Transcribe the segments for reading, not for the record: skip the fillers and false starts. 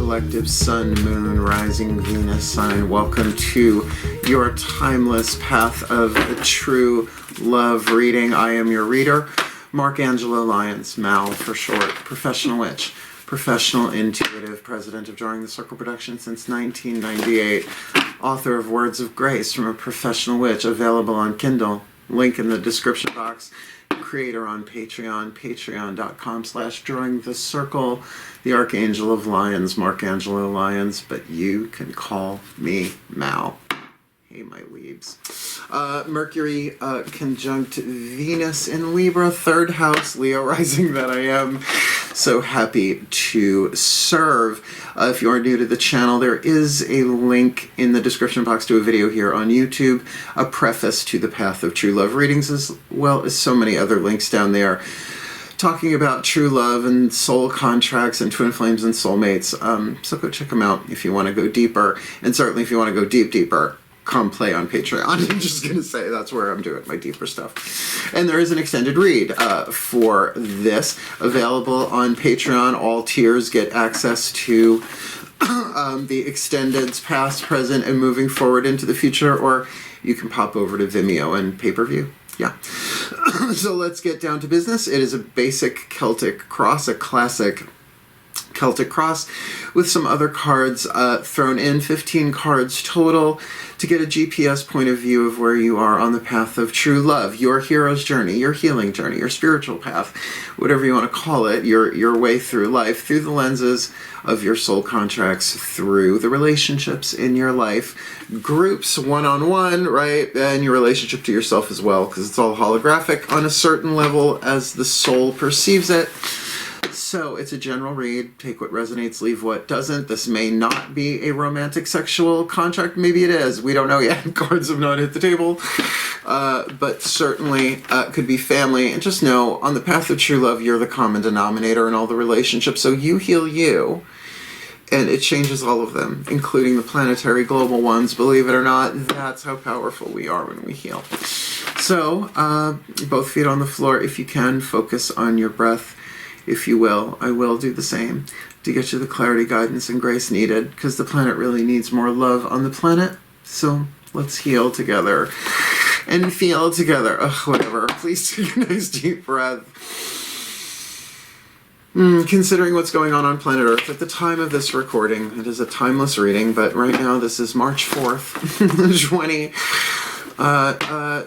collective sun, moon, rising Venus sign. Welcome to your timeless path of true love reading. I am your reader, Angelo, Lyons, Mal for short, professional witch, professional intuitive, president of Drawing the Circle Production since 1998, author of Words of Grace from a Professional Witch, available on Kindle, link in the description box, creator on Patreon, patreon.com/drawingthecircle, the Archangel of Lyons, Angelo Lyons, but you can call me Mal. Hey, my Leaves. Mercury conjunct Venus in Libra, third house, Leo rising that I am. So happy to serve. If you are new to the channel, there is a link in the description box to a video here on YouTube, a preface to the Path of True Love readings, as well as so many other links down there, talking about true love and soul contracts and twin flames and soulmates. So go check them out if you want to go deeper. And certainly if you want to go deeper, come play on Patreon. I'm just going to say that's where I'm doing my deeper stuff. And there is an extended read for this available on Patreon. All tiers get access to the extendeds, past, present, and moving forward into the future, or you can pop over to Vimeo and pay-per-view. Yeah. So let's get down to business. It is a basic Celtic Cross, a classic Celtic Cross, with some other cards thrown in, 15 cards total, to get a GPS point of view of where you are on the path of true love, your hero's journey, your healing journey, your spiritual path, whatever you want to call it, your way through life, through the lenses of your soul contracts, through the relationships in your life, groups, one-on-one, right, and your relationship to yourself as well, because it's all holographic on a certain level as the soul perceives it. So it's a general read. Take what resonates, leave what doesn't. This may not be a romantic sexual contract. Maybe it is. We don't know yet. Cards have not hit the table. But certainly could be family. And just know, on the path of true love, you're the common denominator in all the relationships. So you heal you, and it changes all of them, including the planetary global ones. Believe it or not, that's how powerful we are when we heal. So both feet on the floor. If you can, focus on your breath. If you will, I will do the same to get you the clarity, guidance, and grace needed, because the planet really needs more love on the planet. So let's heal together and feel together. Ugh, whatever. Please take a nice deep breath. Considering what's going on planet Earth at the time of this recording, it is a timeless reading, but right now this is March 4th,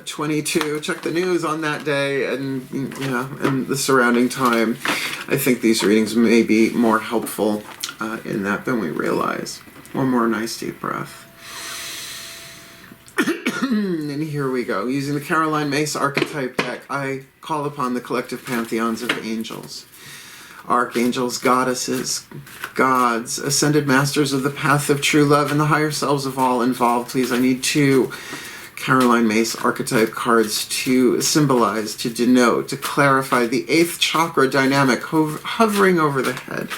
2022. Check the news on that day and and the surrounding time. I think these readings may be more helpful in that than we realize. One more nice deep breath. And here we go. Using the Caroline Mace Archetype deck, I call upon the collective pantheons of angels, archangels, goddesses, gods, ascended masters of the path of true love, and the higher selves of all involved. Please, I need 2 Caroline Mace Archetype cards to symbolize, to denote, to clarify the 8th chakra dynamic hovering over the head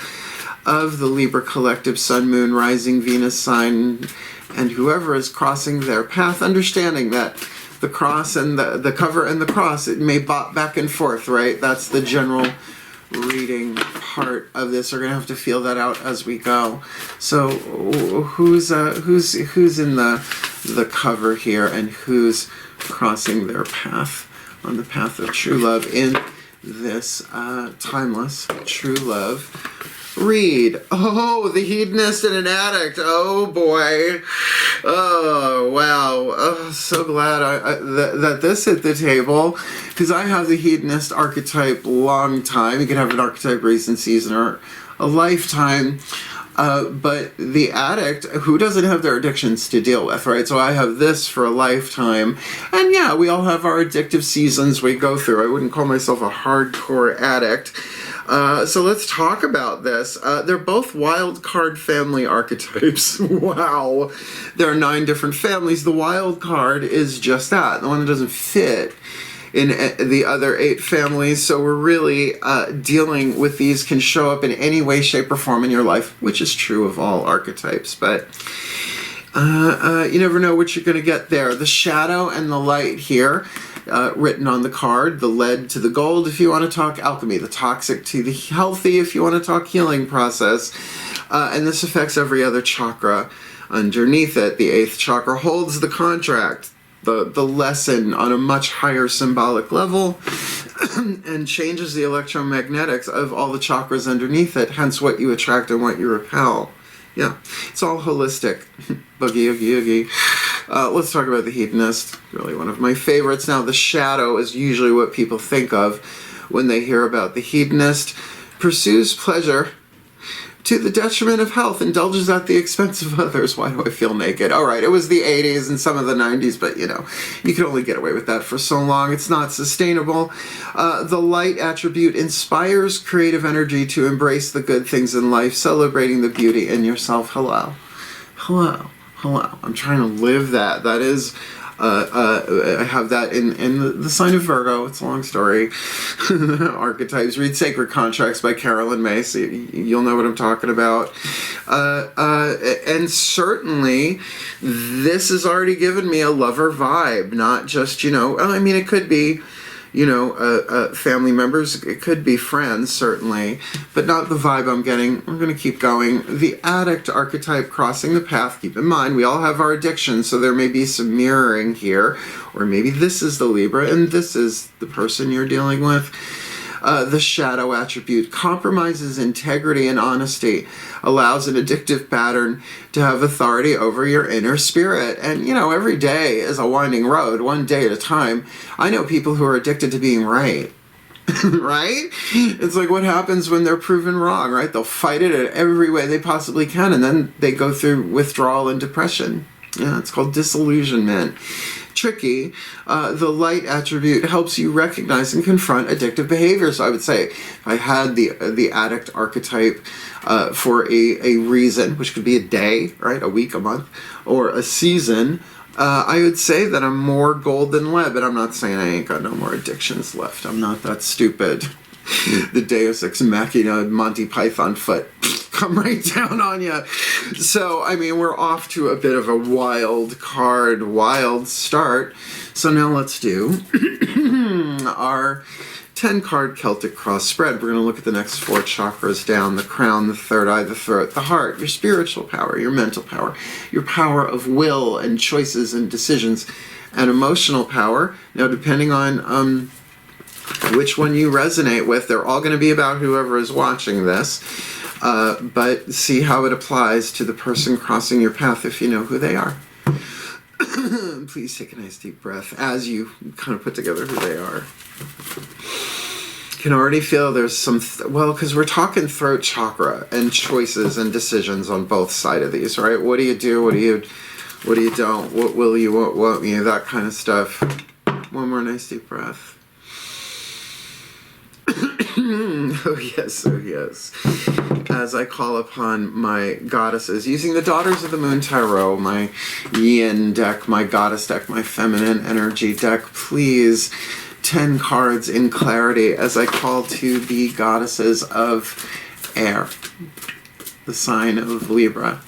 of the Libra collective sun, moon, rising Venus sign, and whoever is crossing their path, understanding that the cross and the cover and the cross, it may bop back and forth, right? That's the general reading part of this. We're gonna have to feel that out as we go. So who's in the cover here, and who's crossing their path on the path of true love in this timeless true love read? Oh, the hedonist and an addict. Oh boy. Oh wow. Oh, so glad that this hit the table, because I have the hedonist archetype long time. You can have an archetype recent season or a lifetime. But the addict, who doesn't have their addictions to deal with, right? So I have this for a lifetime. And yeah, we all have our addictive seasons we go through. I wouldn't call myself a hardcore addict. So let's talk about this. They're both wild card family archetypes. Wow. There are 9 different families. The wild card is just that, the one that doesn't fit in the other 8 families. So we're really dealing with these, can show up in any way, shape, or form in your life, which is true of all archetypes. But you never know what you're going to get there. The shadow and the light here, written on the card. The lead to the gold if you want to talk alchemy. The toxic to the healthy if you want to talk healing process. And this affects every other chakra underneath it. The 8th chakra holds the contract, the lesson on a much higher symbolic level, and changes the electromagnetics of all the chakras underneath it, hence what you attract and what you repel. Yeah, it's all holistic. Boogie, oogie, oogie. Let's talk about the hedonist, really one of my favorites. Now, the shadow is usually what people think of when they hear about the hedonist. Pursues pleasure to the detriment of health, indulges at the expense of others. Why do I feel naked? All right, it was the 80s and some of the 90s, but you know, you can only get away with that for so long. It's not sustainable. The light attribute inspires creative energy to embrace the good things in life, celebrating the beauty in yourself. Hello. Hello. Hello. I'm trying to live that. That is... I have that in the sign of Virgo. It's a long story. Archetypes. Read Sacred Contracts by Carolyn May, so you'll know what I'm talking about. And certainly, this has already given me a lover vibe, not just, you know, I mean, it could be, you know, family members, it could be friends, certainly, but not the vibe I'm getting. I'm going to keep going. The Addict archetype, crossing the path. Keep in mind, we all have our addictions, so there may be some mirroring here, or maybe this is the Libra, and this is the person you're dealing with. The shadow attribute compromises integrity and honesty, allows an addictive pattern to have authority over your inner spirit. And, you know, every day is a winding road, one day at a time. I know people who are addicted to being right. Right? It's like what happens when they're proven wrong, right? They'll fight it in every way they possibly can, and then they go through withdrawal and depression. Yeah, it's called disillusionment. Tricky. The light attribute helps you recognize and confront addictive behavior. So I would say if I had the addict archetype for a reason, which could be a day, right, a week, a month, or a season, I would say that I'm more gold than lead, but I'm not saying I ain't got no more addictions left. I'm not that stupid. The Deus Ex Machina Monty Python foot come right down on you. So, I mean, we're off to a bit of a wild card, wild start. So now let's do our 10-card Celtic Cross spread. We're going to look at the next 4 chakras down: the crown, the third eye, the throat, the heart, your spiritual power, your mental power, your power of will and choices and decisions, and emotional power. Now, depending on which one you resonate with, they're all going to be about whoever is watching this. But see how it applies to the person crossing your path if you know who they are. Please take a nice deep breath as you kind of put together who they are. Can already feel there's some, well, because we're talking throat chakra and choices and decisions on both sides of these, right? What do you do? What do you don't? What will you? What won't you? That kind of stuff. One more nice deep breath. Oh yes, oh yes. As I call upon my goddesses, using the Daughters of the Moon Tarot, my yin deck, my goddess deck, my feminine energy deck, please, 10 cards in clarity as I call to the goddesses of air, the sign of Libra.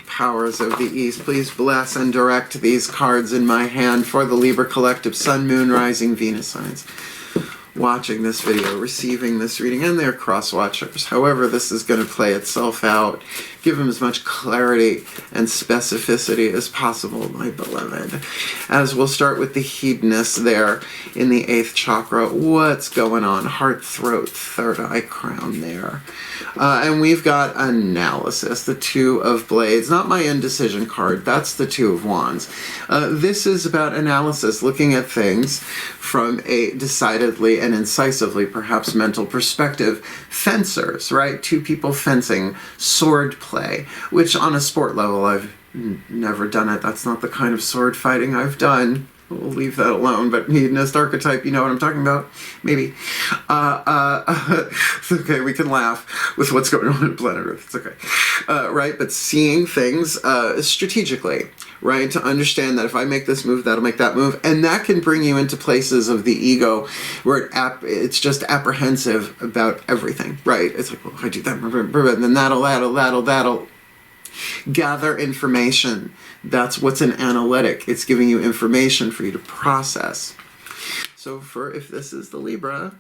Powers of the East, please bless and direct these cards in my hand for the Libra collective, Sun, Moon, Rising, Venus signs watching this video, receiving this reading, and their cross watchers. However this is going to play itself out, give them as much clarity and specificity as possible, my beloved. As we'll start with the hedonist there in the 8th chakra. What's going on? Heart, throat, third eye, crown there. And we've got analysis, the 2 of blades, not my indecision card, that's the 2 of wands. This is about analysis, looking at things from a decidedly and incisively, perhaps mental perspective. Fencers, right? 2 people fencing, sword play, which on a sport level I've never done it. That's not the kind of sword fighting I've done. We'll leave that alone, but hedonist archetype, you know what I'm talking about? Maybe. It's okay, we can laugh with what's going on in planet Earth. It's okay. Right, but seeing things strategically, right? To understand that if I make this move, that'll make that move. And that can bring you into places of the ego where it's just apprehensive about everything, right? It's like, well, if I do that, and then that'll gather information. That's what's an analytic. It's giving you information for you to process. So if this is the Libra,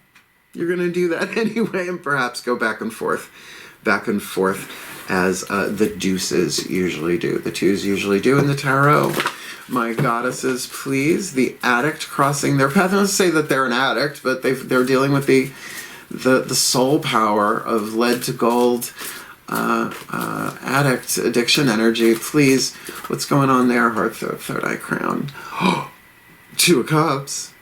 you're going to do that anyway and perhaps go back and forth back and forth as the deuces usually do, the twos usually do in the tarot. My goddesses, please. The addict crossing their path. I don't say that they're an addict, but they're dealing with the soul power of lead to gold, addict, addiction energy. Please, what's going on there? Heart, third eye, crown. Two of Cups.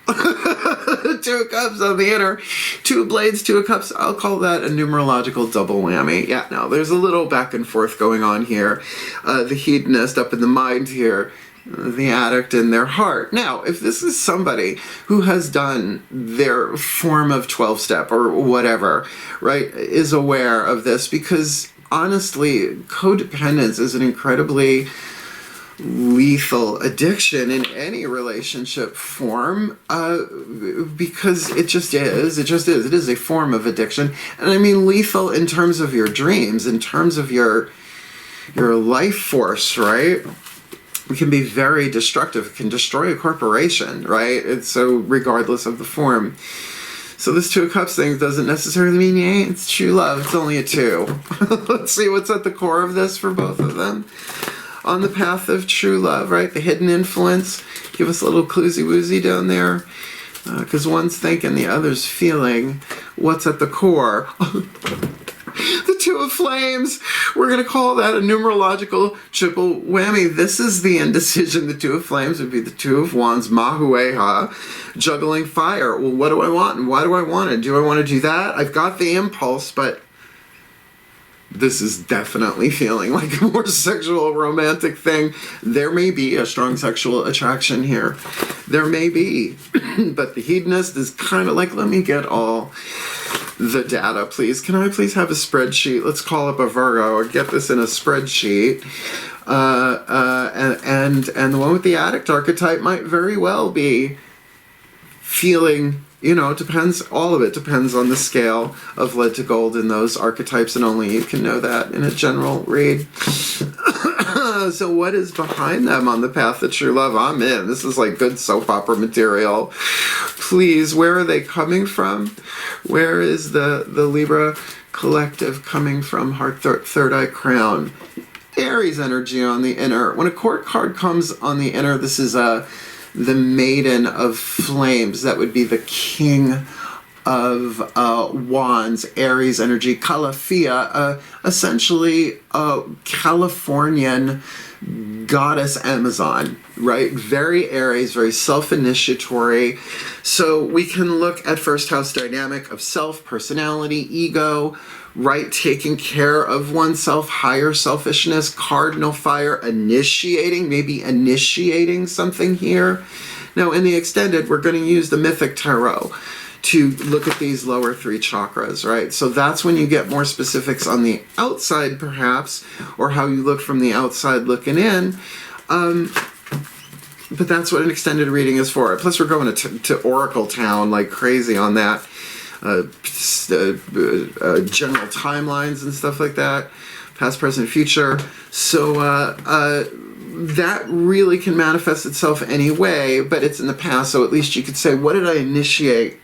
Two of Cups on the inner. Two of Blades, Two of Cups. I'll call that a numerological double whammy. Yeah, no, there's a little back and forth going on here. The hedonist up in the mind here. The addict in their heart. Now, if this is somebody who has done their form of 12-step or whatever, right, is aware of this, because honestly, codependence is an incredibly lethal addiction in any relationship form, because it just is. It is a form of addiction. And I mean lethal in terms of your dreams, in terms of your life force, right? It can be very destructive. It can destroy a corporation, right? And so regardless of the form. So this Two of Cups thing doesn't necessarily mean, yeah, it's true love. It's only a two. Let's see what's at the core of this for both of them. On the path of true love, right? The hidden influence. Give us a little cluesy-woozy down there. Because one's thinking, the other's feeling. What's at the core? The Two of Flames. We're going to call that a numerological triple whammy. This is the indecision. The Two of Flames would be the Two of Wands, Mahueha, juggling fire. Well, what do I want and why do I want it? Do I want to do that? I've got the impulse, but this is definitely feeling like a more sexual, romantic thing. There may be a strong sexual attraction here. There may be. But the hedonist is kind of like, let me get all the data, please. Can I please have a spreadsheet? Let's call up a Virgo or get this in a spreadsheet. And the one with the addict archetype might very well be feeling, you know, it depends, all of it depends on the scale of lead to gold in those archetypes, and only you can know that in a general read. So what is behind them on the path of true love? I'm in. This is like good soap opera material. Please, where are they coming from? Where is the Libra collective coming from? Heart, third eye, crown. Aries energy on the inner. When a court card comes on the inner, this is the Maiden of Flames. That would be the King of Wands, Aries energy, Calafia, essentially a Californian goddess Amazon, right? Very Aries, very self-initiatory. So we can look at first house dynamic of self, personality, ego, right? Taking care of oneself, higher selfishness, cardinal fire, maybe initiating something here. Now in the extended, we're going to use the Mythic Tarot to look at these lower three chakras, right? So that's when you get more specifics on the outside, perhaps, or how you look from the outside looking in. But that's what an extended reading is for. Plus, we're going to Oracle Town like crazy on that. General timelines and stuff like that. Past, present, future. So that really can manifest itself any way, but it's in the past, so at least you could say, what did I initiate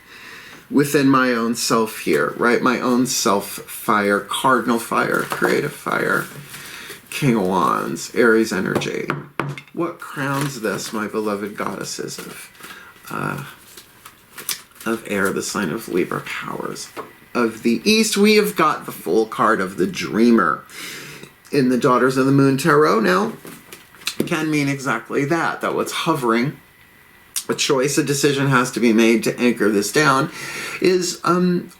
within my own self here, right? My own self fire, cardinal fire, creative fire, King of Wands, Aries energy. What crowns this, my beloved goddesses of air, the sign of Libra, powers of the East? We have got the full card of the Dreamer in the Daughters of the Moon Tarot. Now, can mean exactly that what's hovering, a choice, a decision has to be made to anchor this down, is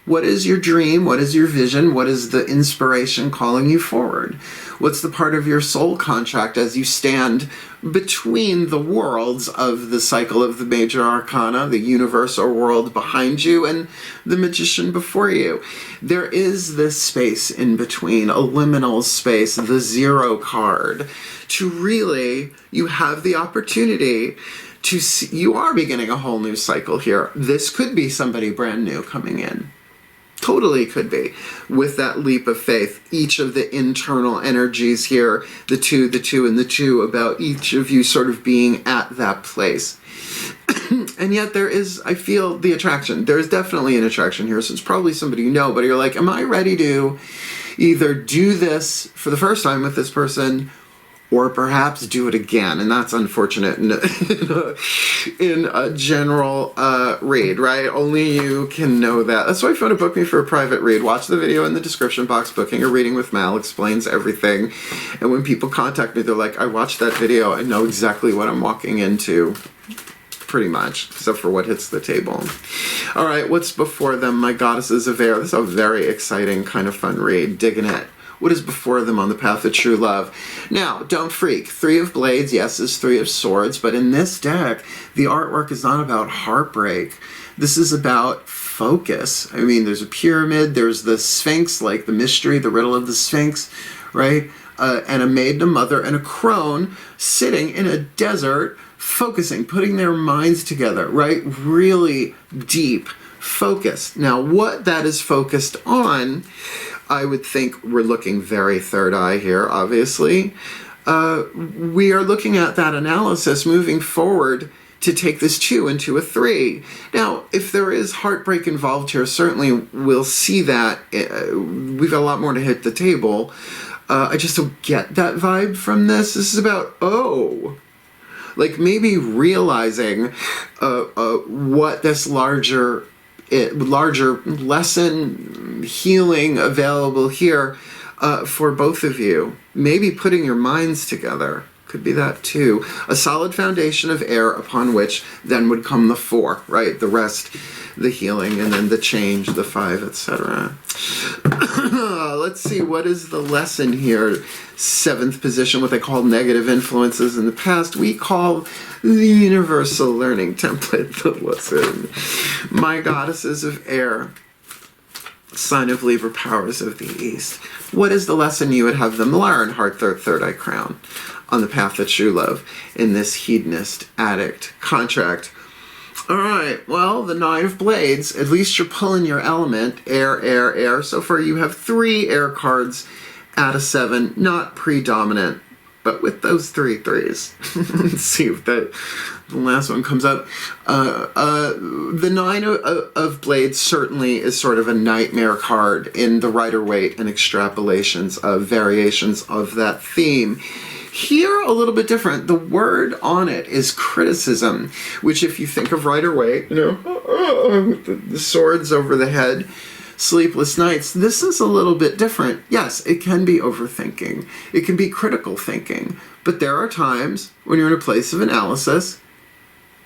what is your dream, what is your vision, what is the inspiration calling you forward? What's the part of your soul contract as you stand between the worlds of the cycle of the major arcana, the universal world behind you and the magician before you? There is this space in between, a liminal space, the zero card, to really, you have the opportunity to see, you are beginning a whole new cycle here. This could be somebody brand new coming in. Totally could be. With that leap of faith, each of the internal energies here, the two, and the two, about each of you sort of being at that place. And yet there is, I feel, the attraction. There's definitely an attraction here. So it's probably somebody you know, but you're like, am I ready to either do this for the first time with this person or perhaps do it again? And that's unfortunate in a general read, right? Only you can know that. That's why if you want to book me for a private read, watch the video in the description box. Booking a reading with Mal explains everything. And when people contact me, they're like, I watched that video. I know exactly what I'm walking into. Pretty much, except for what hits the table. All right, what's before them? My Goddesses of Air. This is a very exciting, kind of fun read. Digging it. What is before them on the path of true love? Now, don't freak. 3 of Blades, yes, is 3 of Swords, but in this deck, the artwork is not about heartbreak. This is about focus. I mean, there's a pyramid, there's the Sphinx, like the mystery, the riddle of the Sphinx, right? And a maiden, a mother, and a crone sitting in a desert, focusing, putting their minds together, right? Really deep focus. Now, what that is focused on, I would think we're looking very third eye here, obviously. We are looking at that analysis moving forward to take this 2 into a 3. Now, if there is heartbreak involved here, certainly we'll see that. We've got a lot more to hit the table. I just don't get that vibe from this. This is about, like maybe realizing what this larger lesson, healing available here for both of you. Maybe putting your minds together. Could be that too. A solid foundation of air upon which then would come the 4, right? The rest, the healing, and then the change, the 5, etc. Let's see, what is the lesson here? 7th position, what they call negative influences in the past. We call the universal learning template the lesson. My Goddesses of Air, sign of Libra, powers of the East. What is the lesson you would have them learn? Heart, third eye crown, on the path of true love in this hedonist addict contract. All right, well, the 9 of Blades, at least you're pulling your element, air, air, air. So far you have 3 air cards out of 7, not predominant, but with those 3 threes. Let's see if the last one comes up. The 9 of Blades certainly is sort of a nightmare card in the Rider-Waite and extrapolations of variations of that theme. Here, a little bit different. The word on it is criticism, which if you think of Rider-Waite, the swords over the head, sleepless nights, this is a little bit different. Yes, it can be overthinking. It can be critical thinking. But there are times when you're in a place of analysis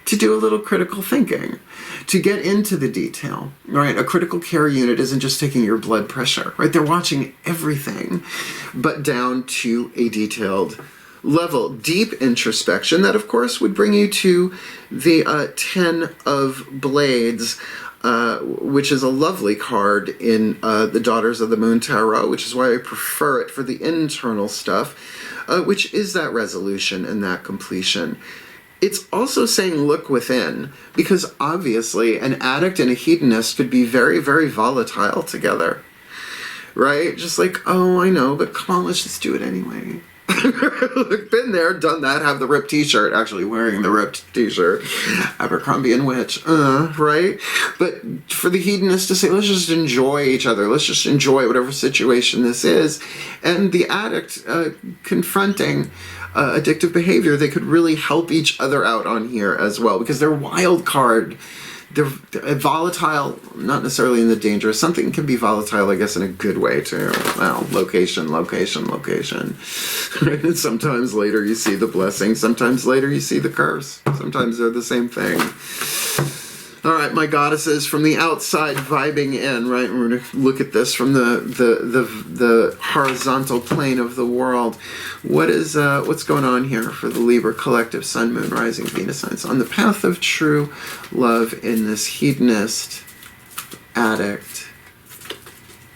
to do a little critical thinking, to get into the detail, right? A critical care unit isn't just taking your blood pressure, right? They're watching everything, but down to a detailed level. Deep introspection, that of course would bring you to the 10 of Blades, which is a lovely card in the Daughters of the Moon Tarot, which is why I prefer it for the internal stuff, which is that resolution and that completion. It's also saying look within, because obviously an addict and a hedonist could be very, very volatile together, right? Just like, oh, I know, but come on, let's just do it anyway. Been there, done that, have the ripped t-shirt, actually wearing the ripped t-shirt, Abercrombie and Witch, right? But for the hedonist to say, let's just enjoy each other, let's just enjoy whatever situation this is, and the addict confronting addictive behavior, they could really help each other out on here as well, because they're wild card. They're volatile, not necessarily in the dangerous. Something can be volatile, I guess, in a good way, too. Well, location. And sometimes later you see the blessing. Sometimes later you see the curse. Sometimes they're the same thing. All right, my goddesses, from the outside vibing in, right? We're going to look at this from the horizontal plane of the world. What's going on here for the Libra collective Sun, Moon, Rising, Venus signs on the path of true love in this hedonist addict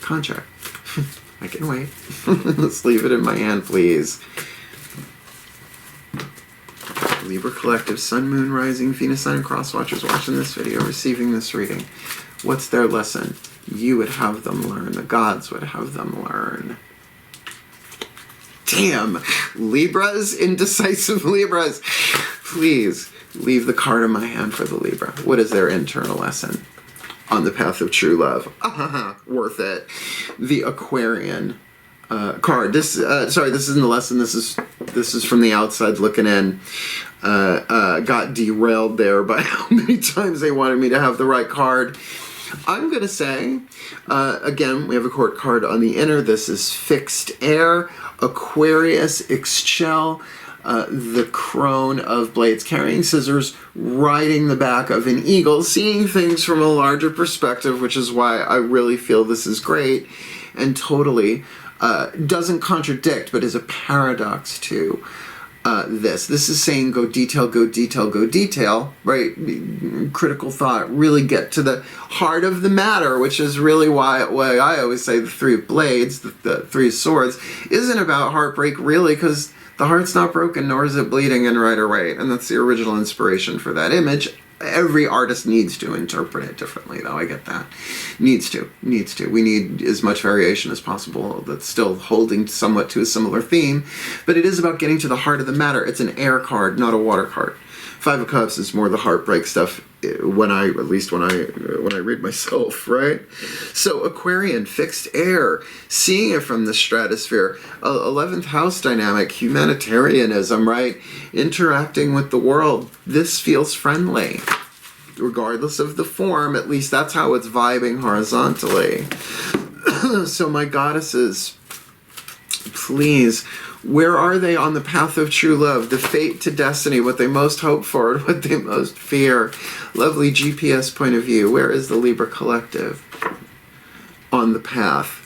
contract? I can wait. Let's leave it in my hand, please. Libra collective Sun, Moon, Rising, Venus sign, cross watchers watching this video, receiving this reading. What's their lesson? You would have them learn. The gods would have them learn. Damn! Libras, indecisive Libras. Please leave the card in my hand for the Libra. What is their internal lesson on the path of true love? Worth it. The Aquarian card. This isn't the lesson. This is from the outside looking in. Got derailed there by how many times they wanted me to have the right card. I'm going to say, again, we have a court card on the inner. This is fixed air, Aquarius, Ixchel, the crone of blades, carrying scissors, riding the back of an eagle, seeing things from a larger perspective, which is why I really feel this is great, and totally doesn't contradict, but is a paradox to this. This is saying go detail, go detail, go detail, right? Critical thought, really get to the heart of the matter, which is really why I always say the Three of Blades, the Three of Swords, isn't about heartbreak, really, because the heart's not broken, nor is it bleeding in right or right. And that's the original inspiration for that image. Every artist needs to interpret it differently, though. I get that. Needs to. We need as much variation as possible that's still holding somewhat to a similar theme. But it is about getting to the heart of the matter. It's an air card, not a water card. Five of Cups is more the heartbreak stuff at least when I read myself, right? So Aquarian, fixed air, seeing it from the stratosphere. 11th house dynamic, humanitarianism, right? Interacting with the world. This feels friendly. Regardless of the form, at least that's how it's vibing horizontally. So my goddesses, please, where are they on the path of true love? The fate to destiny, what they most hope for, and what they most fear. Lovely GPS point of view. Where is the Libra collective on the path?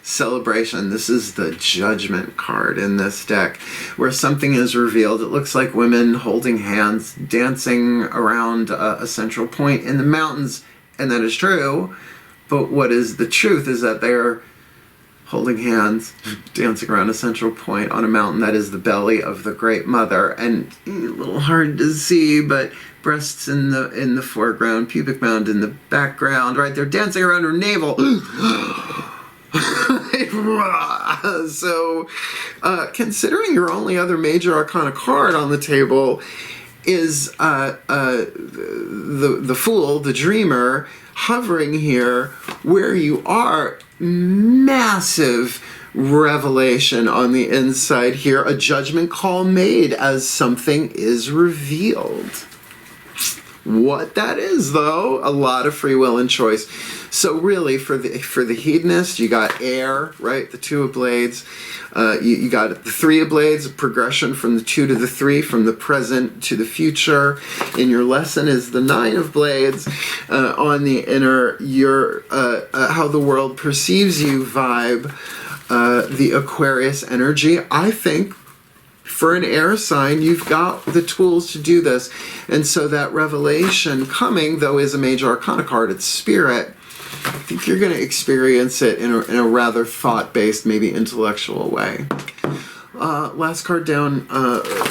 Celebration. This is the Judgment card in this deck, where something is revealed. It looks like women holding hands, dancing around a central point in the mountains, and that is true. But what is the truth is that they're holding hands, dancing around a central point on a mountain that is the belly of the Great Mother. And a little hard to see, but breasts in the foreground, pubic mound in the background, right? They're dancing around her navel. So, considering your only other major arcana card on the table is the Fool, the Dreamer, hovering here where you are, massive revelation on the inside here, a judgment call made as something is revealed. What that is, though, a lot of free will and choice. So really, for the hedonist, you got air, right? The Two of Blades. You got the Three of Blades, a progression from the 2 to the 3, from the present to the future. In your lesson is the Nine of Blades. On the inner, your how the world perceives you vibe, the Aquarius energy. I think for an air sign, you've got the tools to do this. And so that revelation coming, though, is a major arcana card. It's spirit. I think you're going to experience it in a rather thought-based, maybe intellectual way. Last card down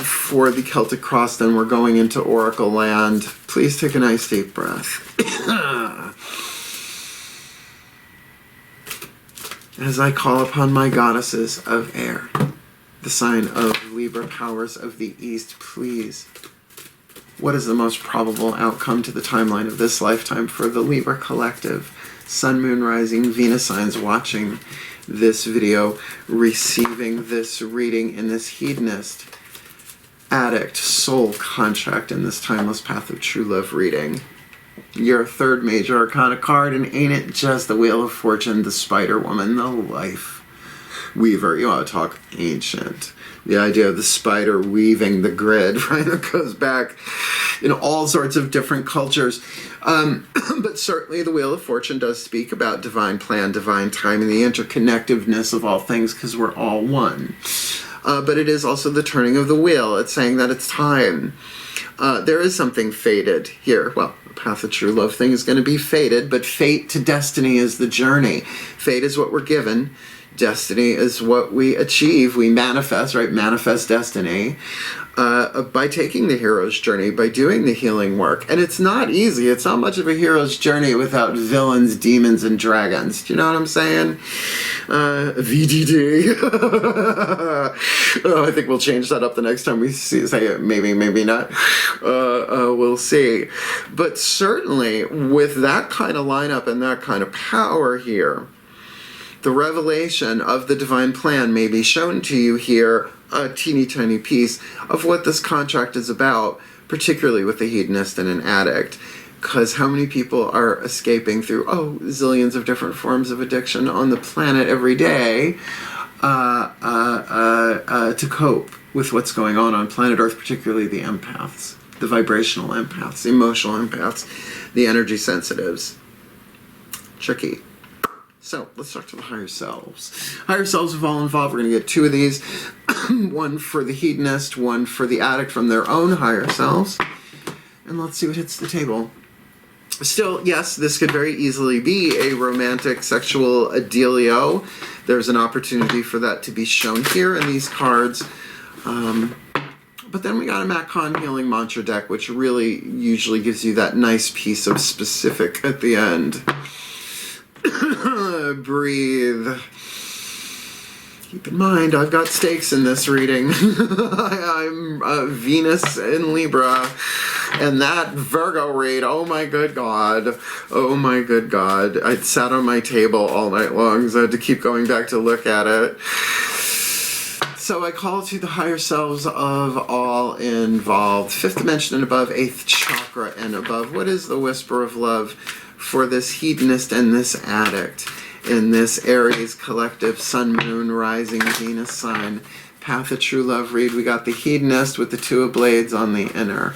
for the Celtic Cross, then we're going into Oracle land. Please take a nice deep breath. As I call upon my goddesses of air, the sign of Libra, powers of the East, please. What is the most probable outcome to the timeline of this lifetime for the Libra collective? Sun, Moon, Rising, Venus signs watching this video, receiving this reading in this hedonist, addict, soul contract in this timeless path of true love reading. Your third major arcana card, and ain't it just the Wheel of Fortune, the Spider Woman, the Life Weaver. You want to talk ancient. The idea of the spider weaving the grid, right? That goes back in all sorts of different cultures. But certainly the Wheel of Fortune does speak about divine plan, divine time, and the interconnectiveness of all things, because we're all one. But it is also the turning of the wheel. It's saying that it's time. There is something fated here. Well, the path of true love thing is going to be fated, but fate to destiny is the journey. Fate is what we're given. Destiny is what we achieve, we manifest, right? Manifest destiny by taking the hero's journey, by doing the healing work. And it's not easy. It's not much of a hero's journey without villains, demons, and dragons. Do you know what I'm saying? VDD. Oh, I think we'll change that up the next time we say it. Maybe, maybe not. We'll see. But certainly, with that kind of lineup and that kind of power here, the revelation of the divine plan may be shown to you here, a teeny tiny piece of what this contract is about, particularly with a hedonist and an addict. Because how many people are escaping through, zillions of different forms of addiction on the planet every day to cope with what's going on planet Earth, particularly the empaths, the vibrational empaths, the emotional empaths, the energy sensitives. Tricky. So let's talk to the higher selves. Higher selves have all involved. We're going to get two of these. One for the hedonist, one for the addict from their own higher selves. And let's see what hits the table. Still, yes, this could very easily be a romantic sexual adelio. There's an opportunity for that to be shown here in these cards. But then we got a Macon Healing Mantra deck, which really usually gives you that nice piece of specific at the end. Breathe. Keep in mind, I've got stakes in this reading. I'm Venus in Libra. And that Virgo read, oh my good God. Oh my good God. I'd sat on my table all night long, so I had to keep going back to look at it. So I call to the higher selves of all involved. 5th dimension and above, 8th chakra and above. What is the whisper of love for this hedonist and this addict in this Aries collective sun, moon, rising Venus sign? Path of true love read. We got the hedonist with the 2 of blades on the inner.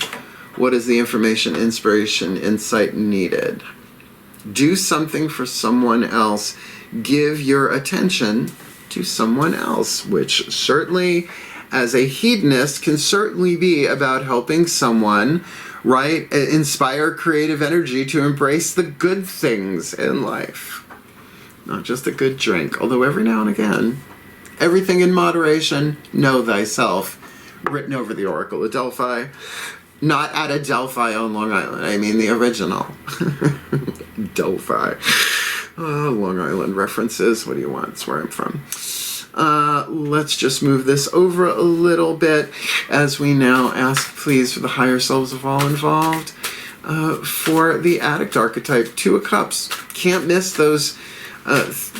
What is the information, inspiration, insight needed? Do something for someone else. Give your attention to someone else, which certainly, as a hedonist, can certainly be about helping someone, right? Inspire creative energy to embrace the good things in life. Not just a good drink, although every now and again, everything in moderation, know thyself, written over the Oracle of Delphi. Not at a Delphi on Long Island. I mean the original. Delphi. Long Island references. What do you want? It's where I'm from. Let's just move this over a little bit as we now ask, please, for the higher selves of all involved. For the addict archetype, 2 of cups. Can't miss those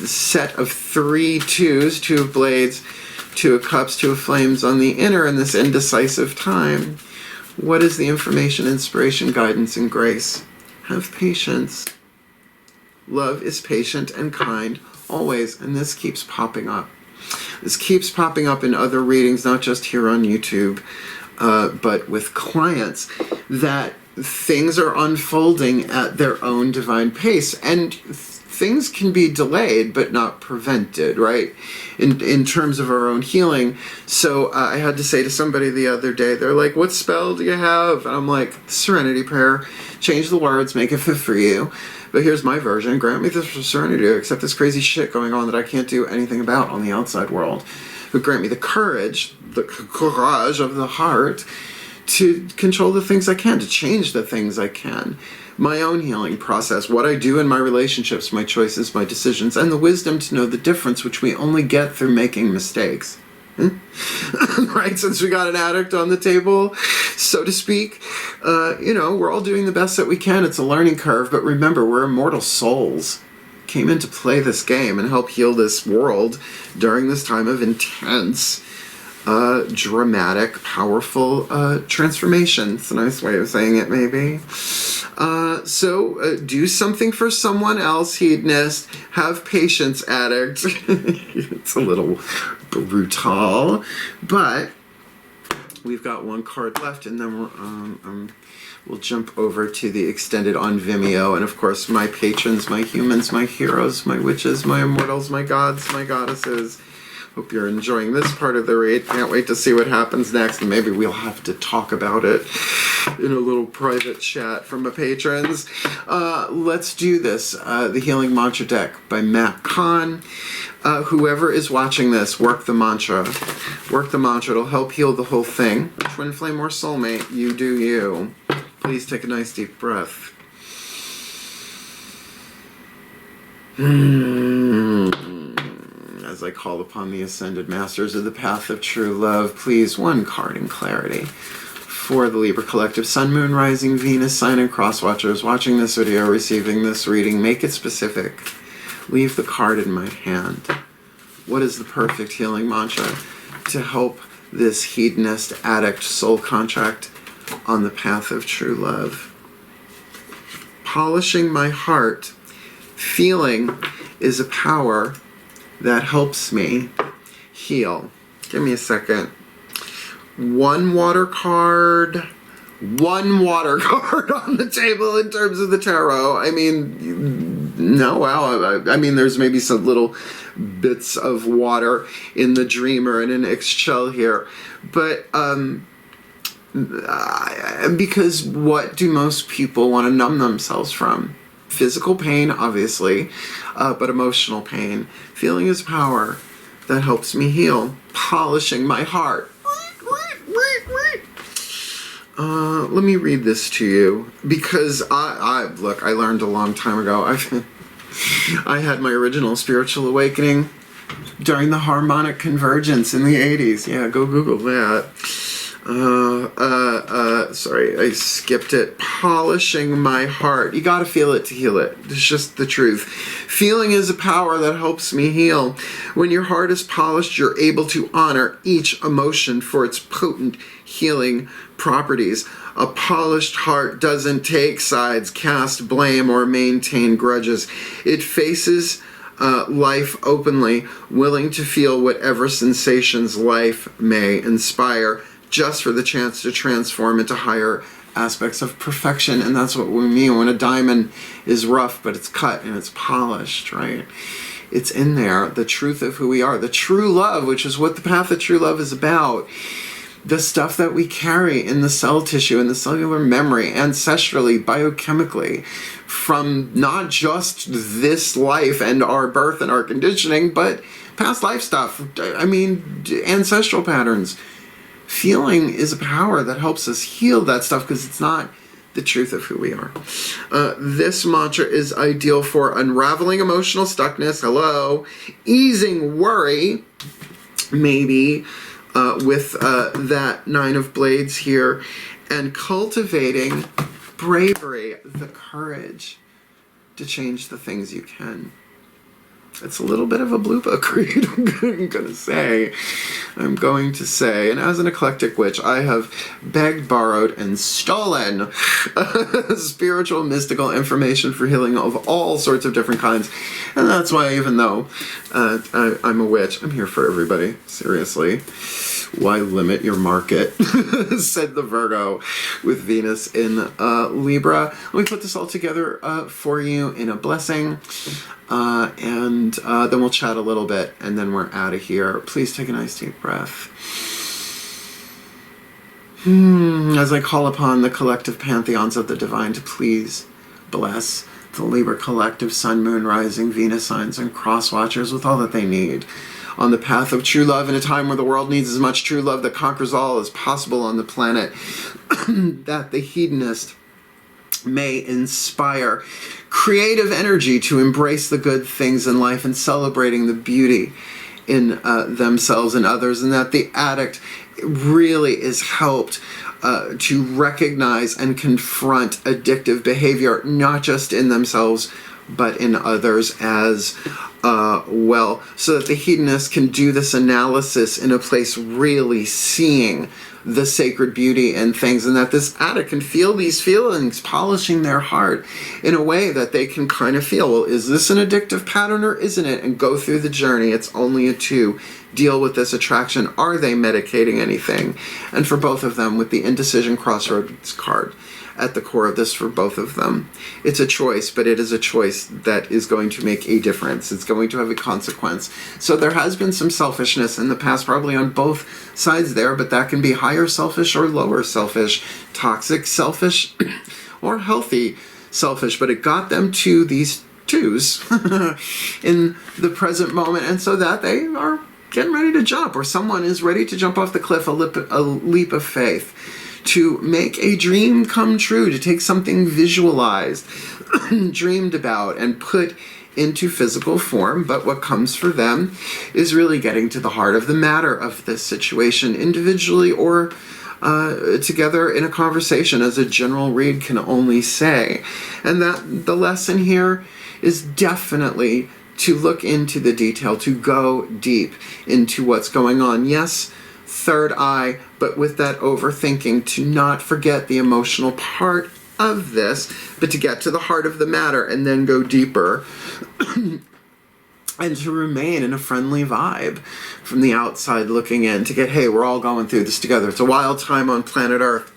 set of 3 2s, 2 of blades, 2 of cups, 2 of flames on the inner in this indecisive time. What is the information, inspiration, guidance, and grace? Have patience. Love is patient and kind, always, and this keeps popping up. This keeps popping up in other readings, not just here on YouTube, but with clients, that things are unfolding at their own divine pace, and things can be delayed but not prevented, right? In terms of our own healing. So I had to say to somebody the other day, they're like, what spell do you have? And I'm like, Serenity Prayer. Change the words, make it fit for you. But here's my version. Grant me the serenity to accept this crazy shit going on that I can't do anything about on the outside world. But grant me the courage of the heart to control the things I can, to change the things I can. My own healing process, what I do in my relationships, my choices, my decisions, and the wisdom to know the difference, which we only get through making mistakes. Right, since we got an addict on the table, so to speak, we're all doing the best that we can. It's a learning curve, but remember, we're immortal souls. Came in to play this game and help heal this world during this time of intense, dramatic, powerful transformation. It's a nice way of saying it, maybe. So do something for someone else, hedonist. Have patience, addict. It's a little brutal, but we've got 1 card left, and then we'll jump over to the extended on Vimeo. And of course, my patrons, my humans, my heroes, my witches, my immortals, my gods, my goddesses, Hope you're enjoying this part of the read. Can't wait to see what happens next, and maybe we'll have to talk about it in a little private chat from my patrons. Let's do this. The Healing Mantra Deck by Matt Kahn. Whoever is watching this, work the mantra. Work the mantra. It'll help heal the whole thing. Twin flame or soulmate, you do you. Please take a nice deep breath. As I call upon the Ascended Masters of the Path of True Love, please, one card in clarity for the Libra Collective, Sun, Moon, Rising, Venus, Sign, and Cross Watchers watching this video, receiving this reading. Make it specific. Leave the card in my hand. What is the perfect healing mantra to help this hedonist addict soul contract on the path of true love? Polishing my heart. Feeling is a power that helps me heal. Give me a second. One water card on the table in terms of the tarot. I mean, no, wow. I mean, there's maybe some little bits of water in the Dreamer and an ex-shell here. But because what do most people want to numb themselves from? Physical pain, obviously, but emotional pain. Feeling is power that helps me heal. Polishing my heart. Let me read this to you, because look, I learned a long time ago. I had my original spiritual awakening during the harmonic convergence in the 80s. Yeah, go Google that. Sorry, I skipped it. Polishing my heart. You gotta feel it to heal it. It's just the truth. Feeling is a power that helps me heal. When your heart is polished, you're able to honor each emotion for its potent healing properties. A polished heart doesn't take sides, cast blame, or maintain grudges. It faces life openly, willing to feel whatever sensations life may inspire, just for the chance to transform into higher aspects of perfection. And that's what we mean when a diamond is rough, but it's cut and it's polished, right? It's in there, the truth of who we are, the true love, which is what the path of true love is about. The stuff that we carry in the cell tissue, in the cellular memory, ancestrally, biochemically, from not just this life and our birth and our conditioning, but past life stuff. I mean, ancestral patterns. Feeling is a power that helps us heal that stuff, because it's not the truth of who we are. This mantra is ideal for unraveling emotional stuckness, easing worry, maybe, with that Nine of Blades here, and cultivating bravery, the courage to change the things you can. It's a little bit of a blue book read, I'm going to say. And as an eclectic witch, I have begged, borrowed, and stolen spiritual, mystical information for healing of all sorts of different kinds. And that's why, even though I'm a witch, I'm here for everybody. Seriously. Why limit your market? Said the Virgo with Venus in Libra. Let me put this all together for you in a blessing. And then we'll chat a little bit, and then we're out of here. Please take a nice deep breath. As I call upon the collective pantheons of the divine to please bless the Libra Collective, Sun, Moon, Rising, Venus signs, and Cross Watchers with all that they need on the path of true love, in a time where the world needs as much true love that conquers all as possible on the planet, that the hedonist may inspire creative energy to embrace the good things in life and celebrating the beauty in themselves and others, and that the addict really is helped to recognize and confront addictive behavior, not just in themselves, but in others as well, so that the hedonist can do this analysis in a place really seeing the sacred beauty in things, and that this addict can feel these feelings, polishing their heart in a way that they can kind of feel, well, is this an addictive pattern or isn't it? And go through the journey. It's only a two. Deal with this attraction. Are they medicating anything? And for both of them, with the indecision crossroads card, at the core of this for both of them. It's a choice, but it is a choice that is going to make a difference. It's going to have a consequence. So there has been some selfishness in the past, probably on both sides there, but that can be higher selfish or lower selfish, toxic selfish or healthy selfish, but it got them to these twos in the present moment, and so that they are getting ready to jump, or someone is ready to jump off the cliff, a leap of faith, to make a dream come true, to take something visualized, dreamed about, and put into physical form. But what comes for them is really getting to the heart of the matter of this situation, individually or together in a conversation, as a general read can only say. And that the lesson here is definitely to look into the detail, to go deep into what's going on. Yes, third eye, but with that overthinking, to not forget the emotional part of this, but to get to the heart of the matter and then go deeper. And to remain in a friendly vibe from the outside looking in, to get, hey, we're all going through this together. It's a wild time on planet Earth.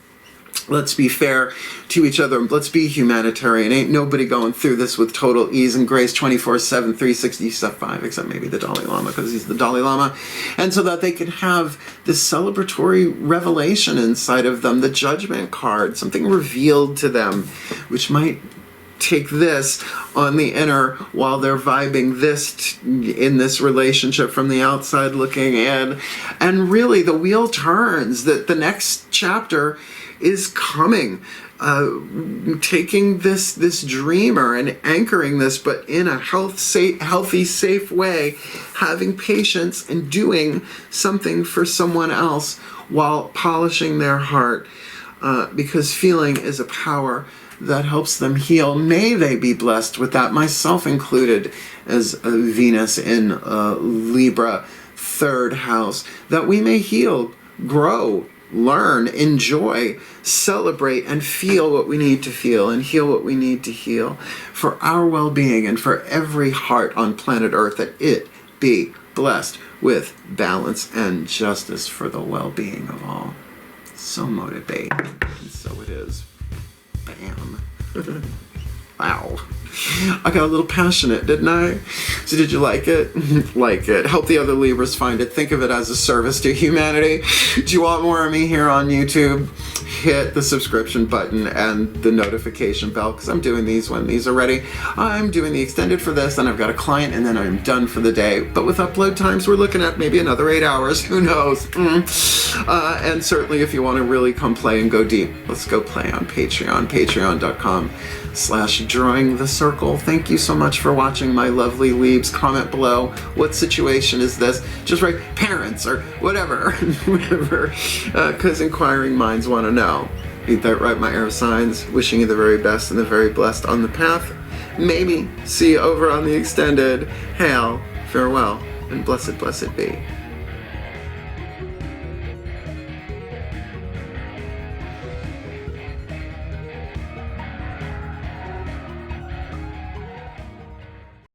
Let's be fair to each other. Let's be humanitarian. Ain't nobody going through this with total ease and grace 24/7, 365, except maybe the Dalai Lama, because he's the Dalai Lama. And so that they can have this celebratory revelation inside of them, the judgment card, something revealed to them, which might take this on the inner while they're vibing this in this relationship from the outside looking in. And really the wheel turns, that the next chapter is coming, taking this dreamer and anchoring this, but in a healthy, safe way, having patience and doing something for someone else while polishing their heart, because feeling is a power that helps them heal. May they be blessed with that, myself included, as Venus in Libra, third house, that we may heal, grow, learn, enjoy, celebrate, and feel what we need to feel, and heal what we need to heal, for our well-being and for every heart on planet Earth, that it be blessed with balance and justice for the well-being of all. So motivating, and so it is. Bam. Wow. I got a little passionate, didn't I? So did you like it? Like it. Help the other Libras find it. Think of it as a service to humanity. Do you want more of me here on YouTube? Hit the subscription button and the notification bell, because I'm doing these when these are ready. I'm doing the extended for this, then I've got a client, and then I'm done for the day. But with upload times, we're looking at maybe another 8 hours. Who knows? And certainly if you want to really come play and go deep, let's go play on Patreon. Patreon.com/drawing the circle. Thank you so much for watching, my lovely Leaves. Comment below, what situation is this? Just write parents or whatever, because inquiring minds want to know. Eat that right, my air signs. Wishing you the very best and the very blessed on the path. Maybe see you over on the extended. Hail, farewell, and blessed, blessed be.